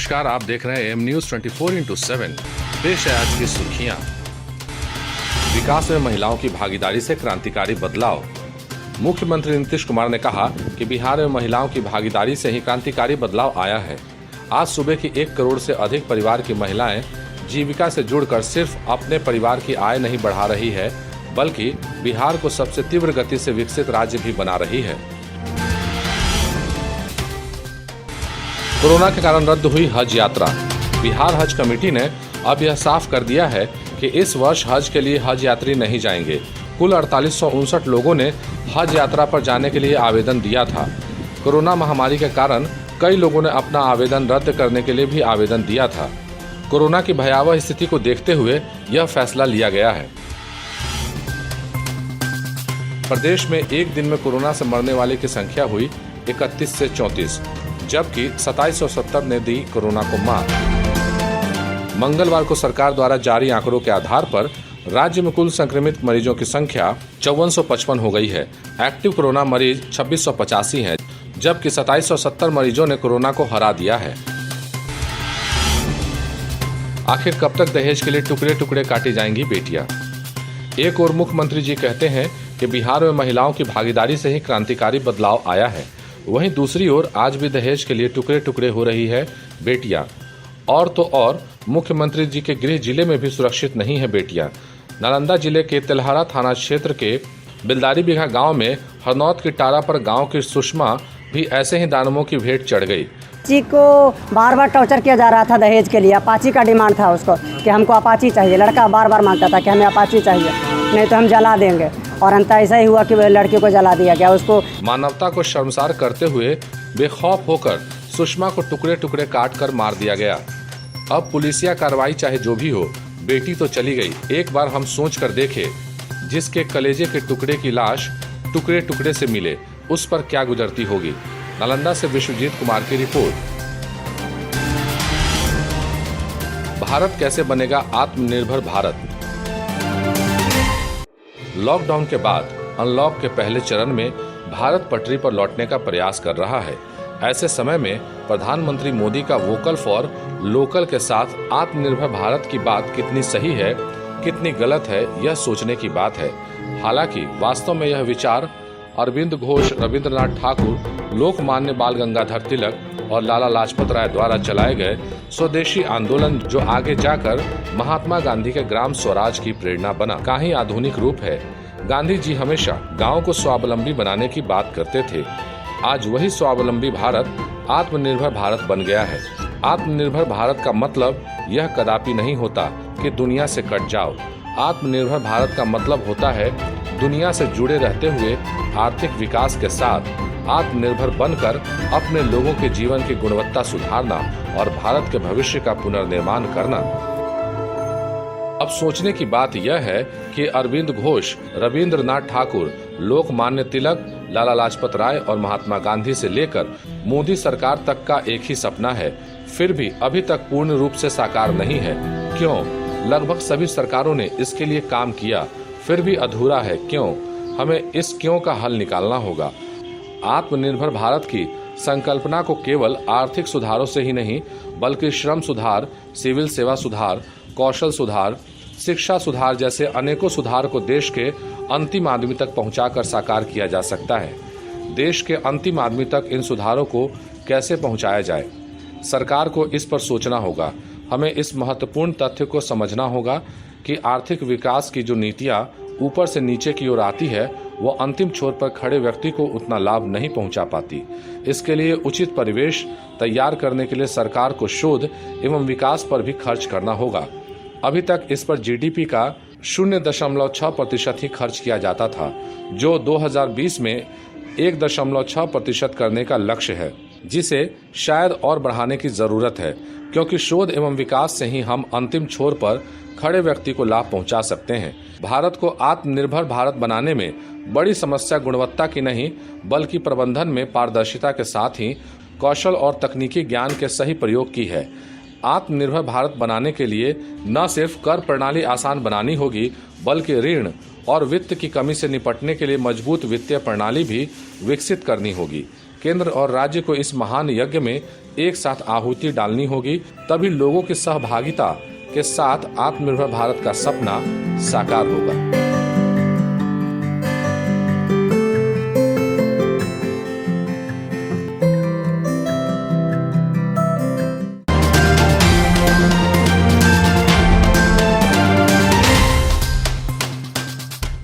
नमस्कार, आप देख रहे हैं एम न्यूज 24/7। पेश है आज की सुर्खियां। विकास में महिलाओं की भागीदारी से क्रांतिकारी बदलाव। मुख्यमंत्री नीतीश कुमार ने कहा कि बिहार में महिलाओं की भागीदारी से ही क्रांतिकारी बदलाव आया है। आज सुबह की 1 करोड़ से अधिक परिवार की महिलाएं जीविका से जुड़कर सिर्फ अपने परिवार की आय नहीं बढ़ा रही है, बल्कि बिहार को सबसे तीव्र गति से विकसित राज्य भी बना रही है। कोरोना के कारण रद्द हुई हज यात्रा। बिहार हज कमेटी ने अब यह साफ कर दिया है कि इस वर्ष हज के लिए हज यात्री नहीं जाएंगे। कुल 4859 लोगों ने हज यात्रा पर जाने के लिए आवेदन दिया था। कोरोना महामारी के कारण कई लोगों ने अपना आवेदन रद्द करने के लिए भी आवेदन दिया था। कोरोना की भयावह स्थिति को देखते हुए यह फैसला लिया गया है। प्रदेश में एक दिन में कोरोना से मरने वाले की संख्या हुई 31 से 34, जबकि 2770 ने दी कोरोना को मात। मंगलवार को सरकार द्वारा जारी आंकड़ों के आधार पर राज्य में कुल संक्रमित मरीजों की संख्या 5455 हो गई है। एक्टिव कोरोना मरीज 2685 हैं, जबकि 2770 मरीजों ने कोरोना को हरा दिया है। आखिर कब तक दहेज के लिए टुकड़े टुकड़े काटी जाएंगी बेटियां? एक और मुख्यमंत्री जी कहते हैं कि बिहार में महिलाओं की भागीदारी से ही क्रांतिकारी बदलाव आया है। वहीं दूसरी ओर आज भी दहेज के लिए टुकड़े टुकड़े हो रही है बेटियां। और तो और मुख्यमंत्री जी के गृह जिले में भी सुरक्षित नहीं है बेटियां। नालंदा जिले के तेल्हारा थाना क्षेत्र के बिलदारी बिघा गांव में हरनौत की टारा पर गांव की सुषमा भी ऐसे ही दानवों की भेंट चढ़ गई। जी को बार बार टॉर्चर किया जा रहा था दहेज के लिए। अपाची का डिमांड था उसको कि हमको अपाची चाहिए। लड़का बार बार मांगता था कि हमें अपाची चाहिए, नहीं तो हम जला देंगे। और अंत ऐसा ही हुआ कि लड़के को जला दिया गया। उसको मानवता को शर्मसार करते हुए बेखौफ होकर सुषमा को टुकड़े टुकड़े काट कर मार दिया गया। अब पुलिसिया कार्रवाई चाहे जो भी हो, बेटी तो चली गई। एक बार हम सोच कर देखे, जिसके कलेजे के टुकड़े की लाश टुकड़े टुकड़े से मिले, उस पर क्या गुजरती होगी। नालंदा से विश्वजीत कुमार की रिपोर्ट। भारत कैसे बनेगा आत्मनिर्भर भारत? लॉकडाउन के बाद अनलॉक के पहले चरण में भारत पटरी पर लौटने का प्रयास कर रहा है। ऐसे समय में प्रधानमंत्री मोदी का वोकल फॉर लोकल के साथ आत्मनिर्भर भारत की बात कितनी सही है, कितनी गलत है, यह सोचने की बात है। हालांकि वास्तव में यह विचार अरविंद घोष, रविंद्रनाथ ठाकुर, लोकमान्य बाल गंगाधर तिलक और लाला लाजपत राय द्वारा चलाए गए स्वदेशी आंदोलन, जो आगे जाकर महात्मा गांधी के ग्राम स्वराज की प्रेरणा बना, का ही आधुनिक रूप है। गांधी जी हमेशा गांव को स्वावलंबी बनाने की बात करते थे। आज वही स्वावलंबी भारत आत्मनिर्भर भारत बन गया है। आत्मनिर्भर भारत का मतलब यह कदापि नहीं होता कि दुनिया से कट जाओ। आत्मनिर्भर भारत का मतलब होता है दुनिया से जुड़े रहते हुए आर्थिक विकास के साथ आत्मनिर्भर बनकर अपने लोगों के जीवन की गुणवत्ता सुधारना और भारत के भविष्य का पुनर्निर्माण करना। अब सोचने की बात यह है कि अरविंद घोष, रविंद्रनाथ ठाकुर, लोकमान्य तिलक, लाला लाजपत राय और महात्मा गांधी से लेकर मोदी सरकार तक का एक ही सपना है, फिर भी अभी तक पूर्ण रूप से साकार नहीं है। क्यों? लगभग सभी सरकारों ने इसके लिए काम किया, फिर भी अधूरा है। क्यों? हमें इस क्यों का हल निकालना होगा। आत्मनिर्भर भारत की संकल्पना को केवल आर्थिक सुधारों से ही नहीं, बल्कि श्रम सुधार, सिविल सेवा सुधार, कौशल सुधार, शिक्षा सुधार जैसे अनेकों सुधार को देश के अंतिम आदमी तक पहुंचाकर साकार किया जा सकता है। देश के अंतिम आदमी तक इन सुधारों को कैसे पहुंचाया जाए, सरकार को इस पर सोचना होगा। हमें इस महत्वपूर्ण तथ्य को समझना होगा कि आर्थिक विकास की जो नीतियां ऊपर से नीचे की ओर आती है, वो अंतिम छोर पर खड़े व्यक्ति को उतना लाभ नहीं पहुंचा पाती। इसके लिए उचित परिवेश तैयार करने के लिए सरकार को शोध एवं विकास पर भी खर्च करना होगा। अभी तक इस पर जीडीपी का 0.6% ही खर्च किया जाता था, जो 2020 में 1.6% करने का लक्ष्य है, जिसे शायद और बढ़ाने की जरूरत है, क्योंकि शोध एवं विकास से ही हम अंतिम छोर पर खड़े व्यक्ति को लाभ पहुंचा सकते हैं। भारत को आत्मनिर्भर भारत बनाने में बड़ी समस्या गुणवत्ता की नहीं, बल्कि प्रबंधन में पारदर्शिता के साथ ही कौशल और तकनीकी ज्ञान के सही प्रयोग की है। आत्मनिर्भर भारत बनाने के लिए न सिर्फ कर प्रणाली आसान बनानी होगी, बल्कि ऋण और वित्त की कमी से निपटने के लिए मजबूत वित्तीय प्रणाली भी विकसित करनी होगी। केंद्र और राज्य को इस महान यज्ञ में एक साथ आहुति डालनी होगी, तभी लोगों की सहभागिता के साथ आत्मनिर्भर भारत का सपना साकार होगा।